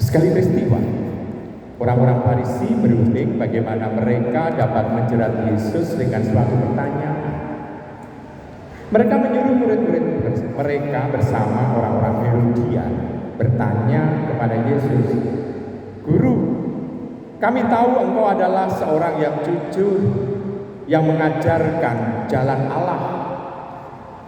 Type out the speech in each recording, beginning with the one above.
Sekali peristiwa, orang-orang Farisi berunding bagaimana mereka dapat menjerat Yesus dengan suatu pertanyaan. Mereka menyuruh murid-murid mereka bersama orang-orang Herodian bertanya kepada Yesus, "Guru, kami tahu engkau adalah seorang yang jujur, yang mengajarkan jalan Allah,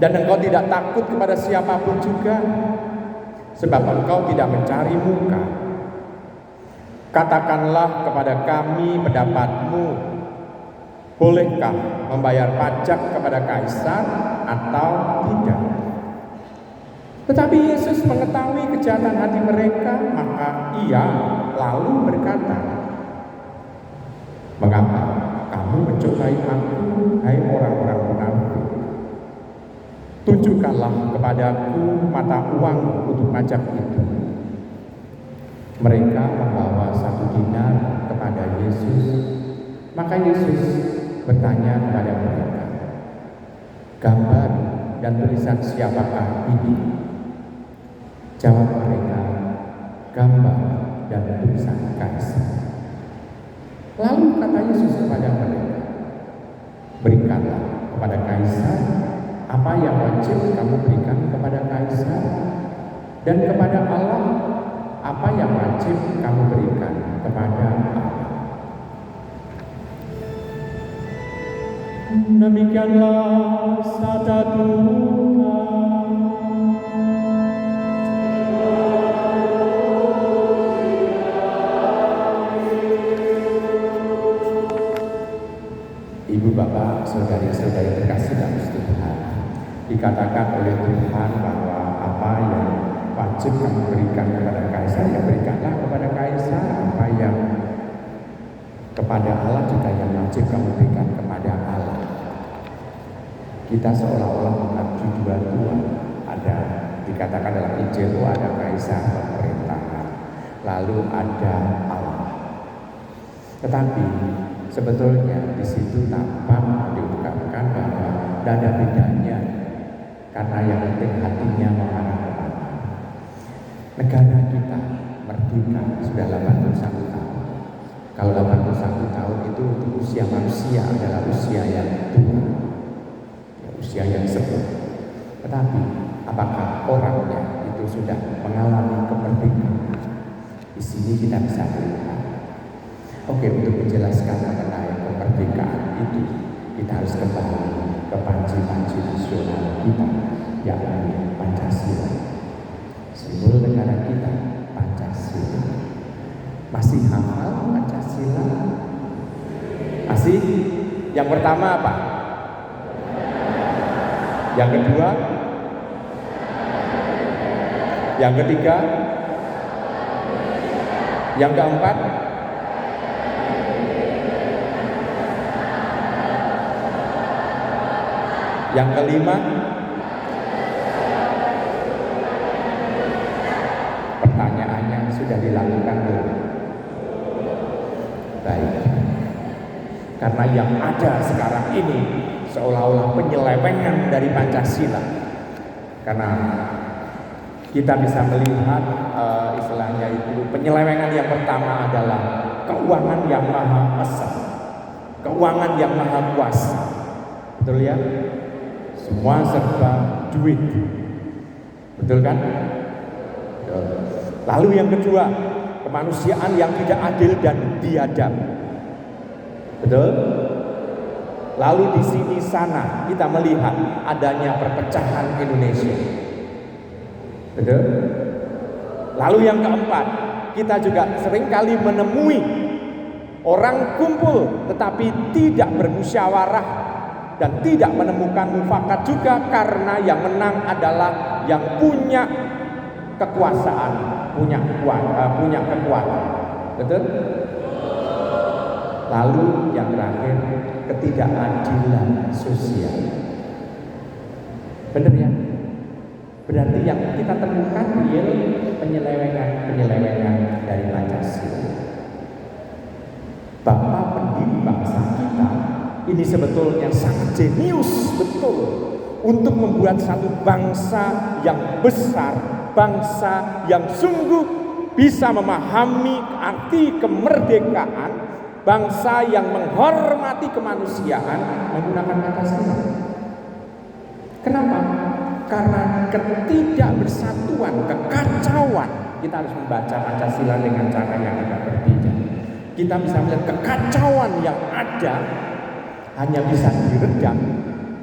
dan engkau tidak takut kepada siapapun juga, sebab engkau tidak mencari muka. Katakanlah kepada kami pendapatmu, bolehkah membayar pajak kepada kaisar atau tidak?" Tetapi Yesus mengetahui kejahatan hati mereka, maka ia lalu berkata, "Mengapa kamu mencobai aku, hai orang-orang munafik? Tunjukkanlah kepadaku mata uang untuk pajak itu." Mereka membawa 1 dinar kepada Yesus. Maka Yesus bertanya kepada mereka, "Gambar dan tulisan siapakah ini?" Jawab mereka, "Gambar dan tulisan kaisar." Lalu kata Yesus kepada mereka, "Berikanlah kepada kaisar apa yang wajib kamu berikan kepada kaisar, dan kepada Allah apa yang wajib kamu berikan kepada Allah." Demikianlah sabda Tuhan. Ibu bapak, saudari-saudari terkasih dalam Tuhan, dikatakan oleh Tuhan bahwa apa yang wajib kamu berikan kepada kaisar, ya berikanlah kepada kaisar. Apa yang kepada Allah juga yang wajib kamu berikan kepada Allah. Kita seolah-olah mengacu dua Tuhan. Ada dikatakan dalam Injil, ada kaisar pemerintahan, lalu ada Allah. Tetapi sebetulnya di situ tampak diungkapkan bahwa tidak ada bedanya, karena yang penting hatinya mengarah kemana. Negara kita merdeka sudah 81 tahun. Kalau 81 tahun itu untuk usia manusia adalah usia yang tua, usia yang sepuh. Tetapi apakah orangnya itu sudah mengalami kemerdekaan? Di sini kita bisa melihat. Oke, untuk menjelaskan mengenai kemerdekaan itu, kita harus kembali ke panji-panji nasional kita, yakni Pancasila. Simbol negara kita, Pancasila. Masih hafal Pancasila? Masih? Yang pertama apa? Yang kedua? Yang ketiga? Yang keempat? Yang kelima? Pertanyaannya sudah dilakukan belum? Baik. Karena yang ada sekarang ini seolah-olah penyelewengan dari Pancasila. Karena kita bisa melihat istilahnya itu penyelewengan yang pertama adalah keuangan yang maha esa, keuangan yang maha kuasa. Betul ya? Semua serba duit. Betul kan? Lalu yang kedua, kemanusiaan yang tidak adil dan biadab. Betul? Lalu di sini sana kita melihat adanya perpecahan Indonesia. Betul? Lalu yang keempat, kita juga seringkali menemui orang kumpul tetapi tidak bermusyawarah dan tidak menemukan mufakat juga, karena yang menang adalah yang punya kekuasaan, punya kekuatan. Betul? Lalu yang terakhir, ketidakadilan sosial. Benar ya? Berarti yang kita temukan real penyelewengan dari Pancasila. Bapak pendiri bangsa kita ini sebetulnya sangat jenius betul untuk membuat satu bangsa yang besar, bangsa yang sungguh bisa memahami arti kemerdekaan bangsa yang menghormati kemanusiaan menggunakan Pancasila. Kenapa? Karena ketidakbersatuan, kekacauan, kita harus membaca Pancasila dengan cara yang agak berbeda. Kita bisa melihat kekacauan yang ada hanya bisa diredam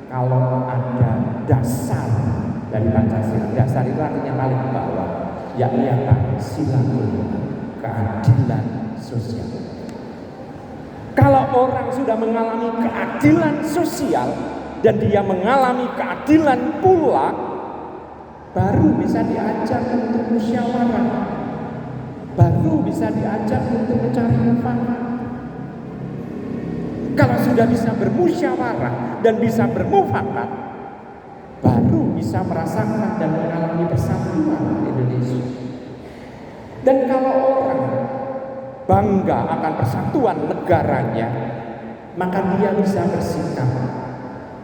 kalau ada dasar dari Pancasila. Dasar itu artinya paling bawah, yakni apa? Sila kelima, keadilan sosial. Kalau orang sudah mengalami keadilan sosial dan dia mengalami keadilan pula, baru bisa diajak untuk musyawarah, baru bisa diajak untuk mencari mufakat. Kalau sudah bisa bermusyawarah dan bisa bermufakat, baru bisa merasakan dan mengalami persatuan Indonesia. Dan kalau orang bangga akan persatuan negaranya, maka dia bisa bersikap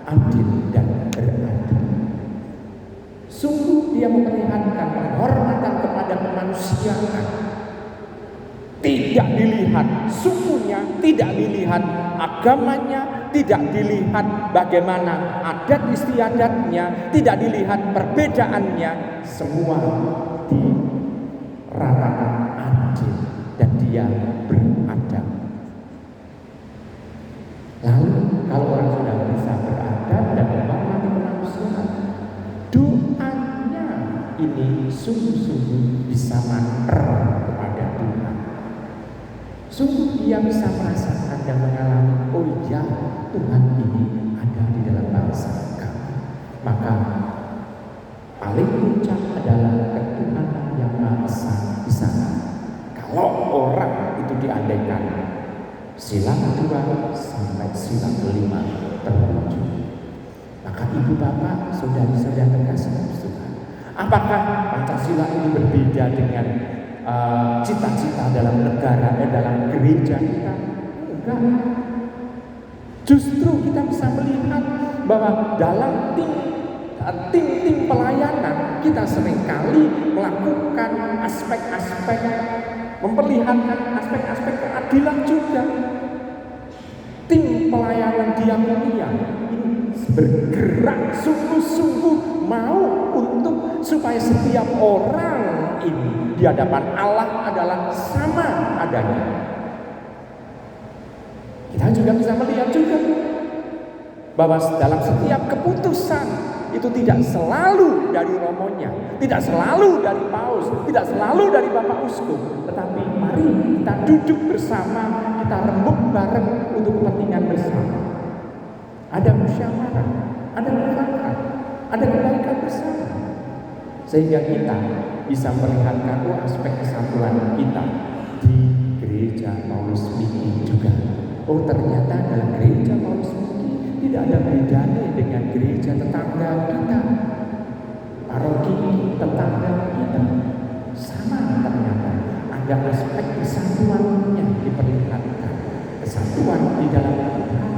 adil dan beradil. Sungguh dia memperlihatkan penghormatan kepada kemanusiaan. Tidak dilihat sukunya, tidak dilihat agamanya, tidak dilihat bagaimana adat istiadatnya, tidak dilihat perbedaannya, semua diratakan adil dan dia beradab. Lalu kalau orang sudah bisa beradab dan menghormati kemanusiaan, doanya ini sungguh-sungguh bisa mantra kepada Tuhan. Sungguh dia bisa merasakan dan mengalami, oh iya, Tuhan ini ada di dalam bangsa kami. Maka paling puncak adalah ketuhanan yang Maha Esa di sana. Kalau orang itu diandaikan sila kedua sampai sila kelima terwujud, maka ibu bapak, saudari-saudara terkasih Tuhan, apakah Pancasila ini berbeda dengan cita-cita dalam negara dalam gereja kita? Enggak. Justru kita bisa melihat bahwa dalam tim pelayanan kita seringkali melakukan aspek-aspek, memperlihatkan aspek-aspek keadilan juga. Tim pelayanan diakonia ini bergerak sungguh-sungguh mau untuk supaya setiap orang ini di hadapan Allah adalah sama adanya. Kita juga bisa melihat juga bahwa dalam setiap keputusan itu tidak selalu dari romonya, tidak selalu dari paus, tidak selalu dari bapak uskup, tetapi mari kita duduk bersama, kita rembuk bareng untuk kepentingan bersama. Ada musyawarah, ada mufakat, ada kebaikan bersama, sehingga kita bisa melihatkan aspek kesatuan kita di gereja Paulus Miki juga. Oh, ternyata dalam gereja Paulus Miki tidak ada bedanya dengan gereja tetangga kita, paroki tetangga kita. Sama ternyata ada aspek kesatuannya diperlihatkan, kesatuan di dalam Tuhan.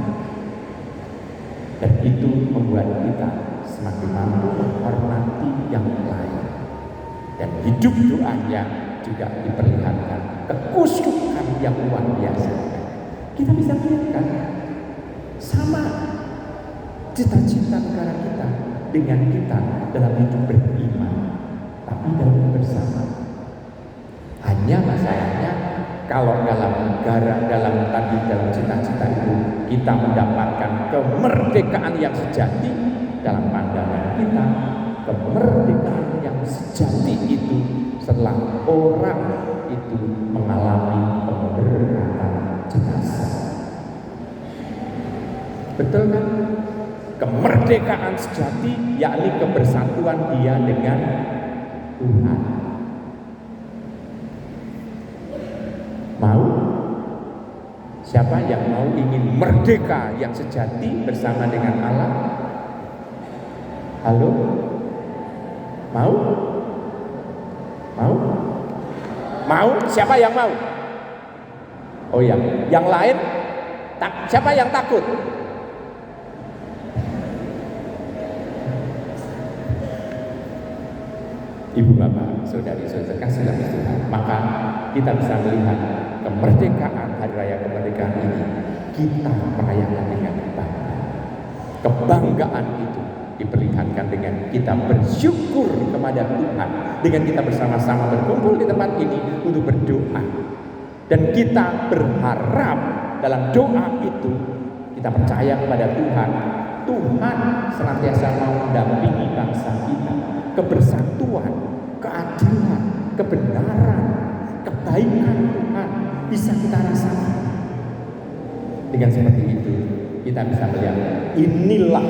Dan itu membuat kita semakin mampu menghormati yang lain. Dan hidup doanya juga diperlihatkan kekusyukan yang luar biasa. Kita bisa melihat sama cita-cita negara kita dengan kita dalam hidup beriman, tapi dalam bersama. Hanya masalahnya kalau dalam negara, dalam cita-cita itu kita mendapatkan kemerdekaan yang sejati, dalam pandangan kita kemerdekaan yang sejati itu setelah orang itu mengalami pemberangkatan jenazah. Betul kan? Kemerdekaan sejati yakni kebersatuan dia dengan Tuhan. Mau? Siapa yang mau ingin merdeka yang sejati bersama dengan Allah? Halo? Mau? Mau? Mau? Siapa yang mau? Oh ya, yang lain? Siapa yang takut? Ibu bapak, saudari-saudari kasih dalam Tuhan, maka kita bisa melihat kemerdekaan, hari raya kemerdekaan ini kita merayakan dengan bangga. Kebanggaan itu diperlihatkan dengan kita bersyukur kepada Tuhan, dengan kita bersama-sama berkumpul di tempat ini untuk berdoa, dan kita berharap dalam doa itu kita percaya kepada Tuhan. Tuhan senantiasa mau mendampingi bangsa kita, kebersatuan, keadilan, kebenaran, kebaikan Tuhan bisa kita rasakan. Dengan seperti itu kita bisa melihat inilah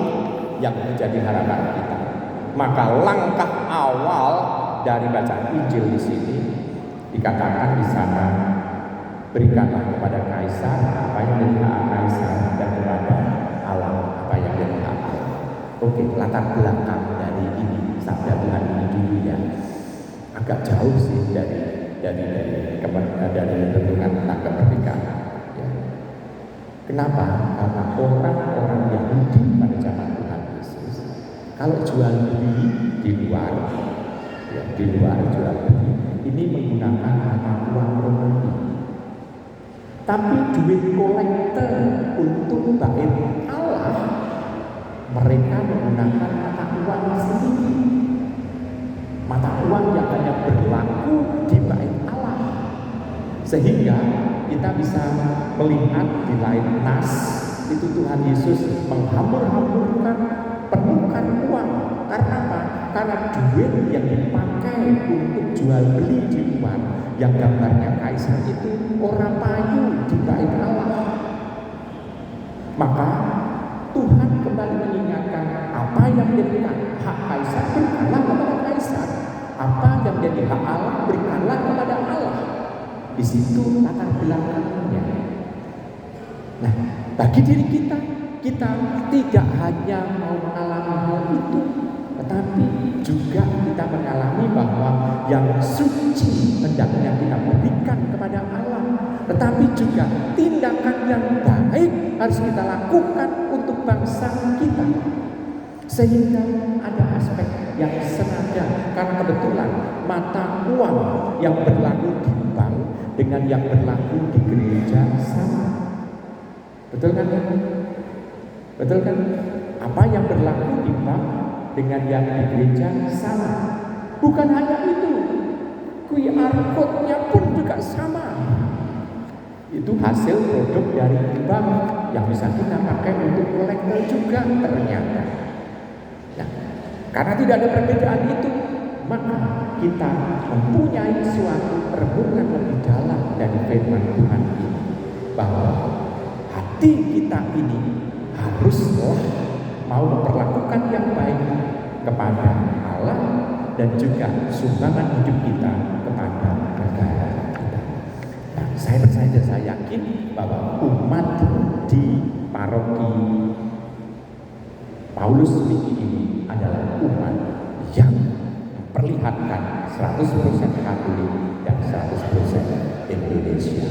yang menjadi harapan kita. Maka langkah awal dari bacaan Injil di sini dikatakan di sana, berikanlah kepada Kaisar apa yang menjadi hak Kaisar, dan kepada Allah apa yang menjadi hak Allah. Oke, latar belakang dari ini sabda Tuhan ini dulu ya, agak jauh sih dari renungan tentang kemerdekaan. Ya. Kenapa? Karena orang-orang Yahudi pada zaman Tuhan Yesus, kalau jual beli di luar, ya, di luar jual beli ini menggunakan mata uang Romawi. Tapi duit kolektor untuk bait Allah mereka menggunakan mata uang sendiri, mata uang yang hanya berlaku di bait Allah. Sehingga kita bisa melihat di lain nas itu Tuhan Yesus menghambur-hamburkan penuhkan uang. Karena apa? Karena duit yang dipakai untuk jual beli di luar, yang gambarnya Kaisar itu orang payu di bait Allah. Maka Tuhan kembali mengingatkan, apa yang menjadi hak Kaisar berikanlah kepada Kaisar, apa yang menjadi hak Allah berikanlah kepada Allah. Di situ latar belakangnya. Nah, bagi diri kita tidak hanya mau mengalami hal itu, tetapi juga kita mengalami bahwa yang suci hendaknya kita berikan kepada Allah, tetapi juga tindakan yang baik harus kita lakukan untuk bangsa kita. Sehingga ada aspek yang senada, karena kebetulan mata uang yang berlaku di bank dengan yang berlaku di gereja sama. Betul kan? Betul kan? Apa yang berlaku di bank dengan yang di gereja sama. Bukan hanya itu, QR code-nya pun juga sama. Itu hasil produk dari bank yang bisa kita pakai untuk kolektor juga ternyata. Nah, karena tidak ada perbedaan itu, maka kita mempunyai suatu renungan lebih dalam dari firman Tuhan ini, bahwa hati kita ini haruslah mau memperlakukan yang baik kepada Allah dan juga sumbangan hidup kita kepada negara kita. Nah, saya yakin bahwa umat di paroki Paulus Miki ini adalah umat yang memperlihatkan 100% Katolik dan 100% Indonesia.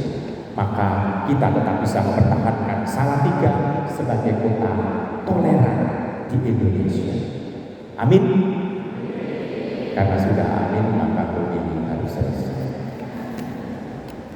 Maka kita tetap bisa mempertahankan Salatiga sebagai kota toleran di Indonesia. Amin. Karena sudah amin, maka